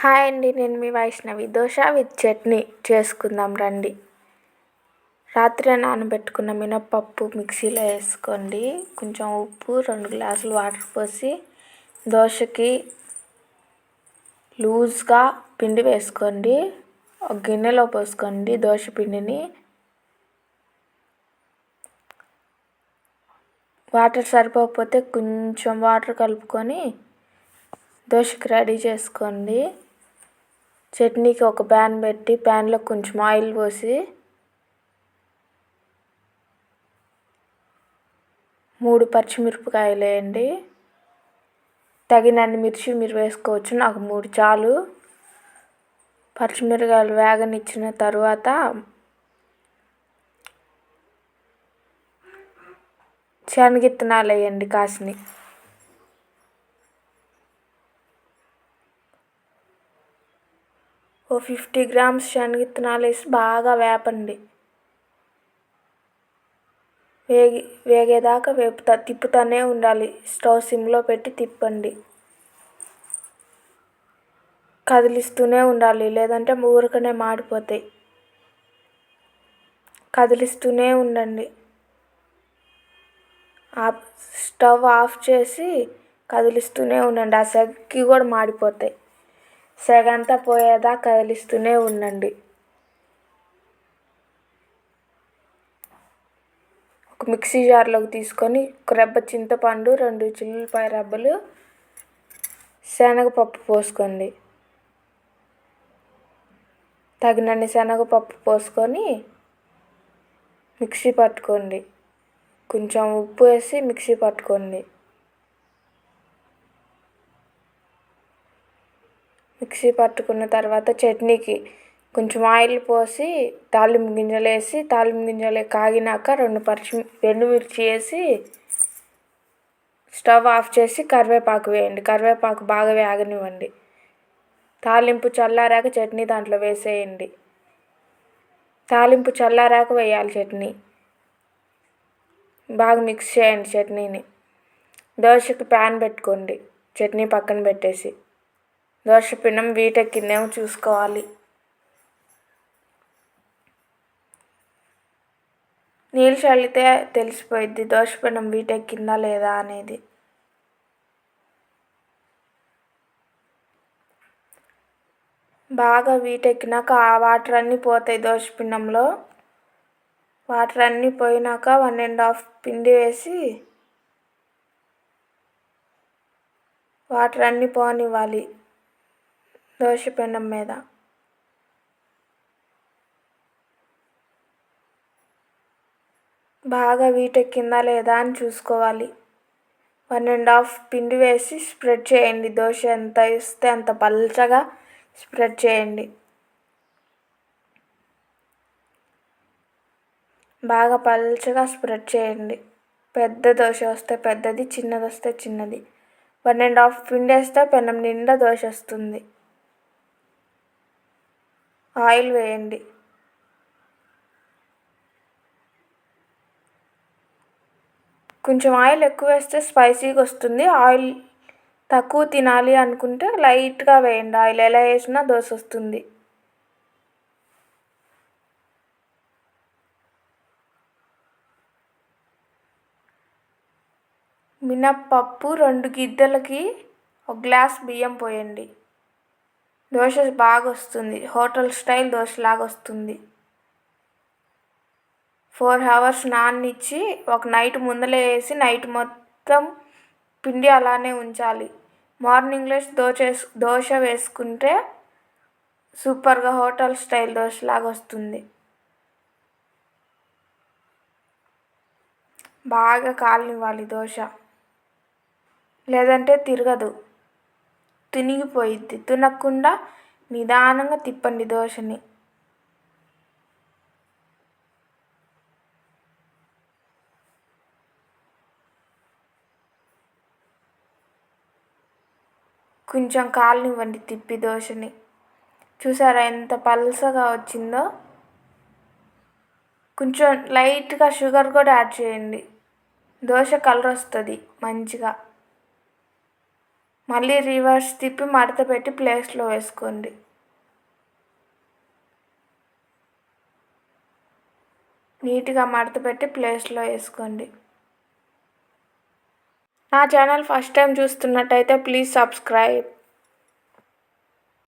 Hi అండి, నేను మీ Vaishnavi. Dosa with chutney చేసుకుందాం రండి. రాత్రి నానబెట్టుకున్న మినప్పప్పు మిక్సీలో వేసుకోండి. కొంచెం ఉప్పు, 2 గ్లాసులు వాటర్ పోసి దోశకి లూజ్గా పిండి వేసుకోండి. ఒక గిన్నెలో పోసుకోండి దోశ పిండిని. వాటర్ సరిపోకపోతే కొంచెం వాటర్ కలుపుకొని దోశకి రెడీ చేసుకోండి. చట్నీకి ఒక ప్యాన్ పెట్టి ప్యాన్లో కొంచెం ఆయిల్ పోసి 3 పచ్చిమిరపకాయలు వేయండి. తగినన్ని మిర్చి మీరు వేసుకోవచ్చు, నాకు 3 చాలు. పచ్చిమిరపకాయలు వేగనిచ్చిన తర్వాత శనగిత్తనాలు వేయండి కాసిని. ఓ 50 గ్రామ్స్ శనగిత్తనాలు వేసి బాగా వేపండి. వేగేదాకా తిప్పుతూనే ఉండాలి. స్టవ్ సిమ్లో పెట్టి తిప్పండి. కదిలిస్తూనే ఉండాలి, లేదంటే ఊరకనే మాడిపోతాయి. కదిలిస్తూనే ఉండండి. స్టవ్ ఆఫ్ చేసి కదిలిస్తూనే ఉండండి. ఆ సెగకి కూడా మాడిపోతాయి. సెగ అంతా పోయేదాకా కదిలిస్తూనే ఉండండి. ఒక మిక్సీ జార్లోకి తీసుకొని రెబ్బ చింతపండు, 2 చిల్లిపాయ రెబ్బలు, శనగపప్పు పోసుకోండి. తగినన్ని శనగపప్పు పోసుకొని మిక్సీ పట్టుకోండి. కొంచెం ఉప్పు వేసి మిక్సీ పట్టుకోండి. మిక్సీ పట్టుకున్న తర్వాత చట్నీకి కొంచెం ఆయిల్ పోసి తాలింపు గింజలు వేసి, తాలింపు గింజలు కాగినాక 2 ఎండుమిర్చి వేసి స్టవ్ ఆఫ్ చేసి కరివేపాకు వేయండి. కరివేపాకు బాగా వేగనివ్వండి. తాలింపు చల్లారాక చట్నీ దాంట్లో వేసేయండి. తాలింపు చల్లారాక వేయాలి చట్నీ. బాగా మిక్స్ చేయండి చట్నీని. దోశకి ప్యాన్ పెట్టుకోండి. చట్నీ పక్కన పెట్టేసి దోశ పిండం వీటెక్కిందేమో చూసుకోవాలి. నీళ్ళు చల్లితే తెలిసిపోయిద్ది దోశ పిండం వీటెక్కిందా లేదా అనేది. బాగా వీటెక్కినాక ఆ వాటర్ అన్నీ పోతాయి దోశ పిండంలో. వాటర్ అన్నీ పోయినాక 1½ పిండి వేసి వాటర్ అన్నీ పోనివ్వాలి దోశ పిండం మీద. బాగా వీటెక్కిందా లేదా అని చూసుకోవాలి. 1½ పిండి వేసి స్ప్రెడ్ చేయండి. దోశ ఎంత వేస్తే అంత పల్చగా స్ప్రెడ్ చేయండి. బాగా పల్చగా స్ప్రెడ్ చేయండి. పెద్ద దోశ వస్తే పెద్దది, చిన్నది వస్తే చిన్నది. 1½ పిండి వేస్తే పెనం నిండా దోశ వస్తుంది. ఆయిల్ వేయండి. కొంచెం ఆయిల్ ఎక్కువ వేస్తే స్పైసీగా వస్తుంది. ఆయిల్ తక్కువ తినాలి అనుకుంటే లైట్గా వేయండి. ఆయిల్ ఎలా వేసినా దోశ వస్తుంది. మినప్పప్పు 2 గిద్దలకి 1 గ్లాస్ బియ్యం పోయండి. దోశ బాగా వస్తుంది. హోటల్ స్టైల్ దోశలాగా వస్తుంది. 4 hours నాననిచ్చి ఒక నైట్ ముందలే వేసి నైట్ మొత్తం పిండి అలానే ఉంచాలి. మార్నింగ్ లేచి దోశ వేసుకుంటే సూపర్గా హోటల్ స్టైల్ దోశలాగా వస్తుంది. బాగా కాలనివ్వాలి దోశ, లేదంటే తిరగదు, తునిగిపోయిద్ది. తునకుండా నిదానంగా తిప్పండి దోశని. కొంచెం కాలనివ్వండి తిప్పి దోశని. చూసారా ఎంత పల్చగా వచ్చిందో. కొంచెం లైట్గా షుగర్ కూడా యాడ్ చేయండి. దోశ కలర్ వస్తుంది మంచిగా. మళ్ళీ రివర్స్ తిప్పి మడత పెట్టి ప్లేస్లో వేసుకోండి. నీట్గా మడత పెట్టి ప్లేస్లో వేసుకోండి. నా ఛానల్ ఫస్ట్ టైం చూస్తున్నట్టయితే ప్లీజ్ సబ్స్క్రైబ్.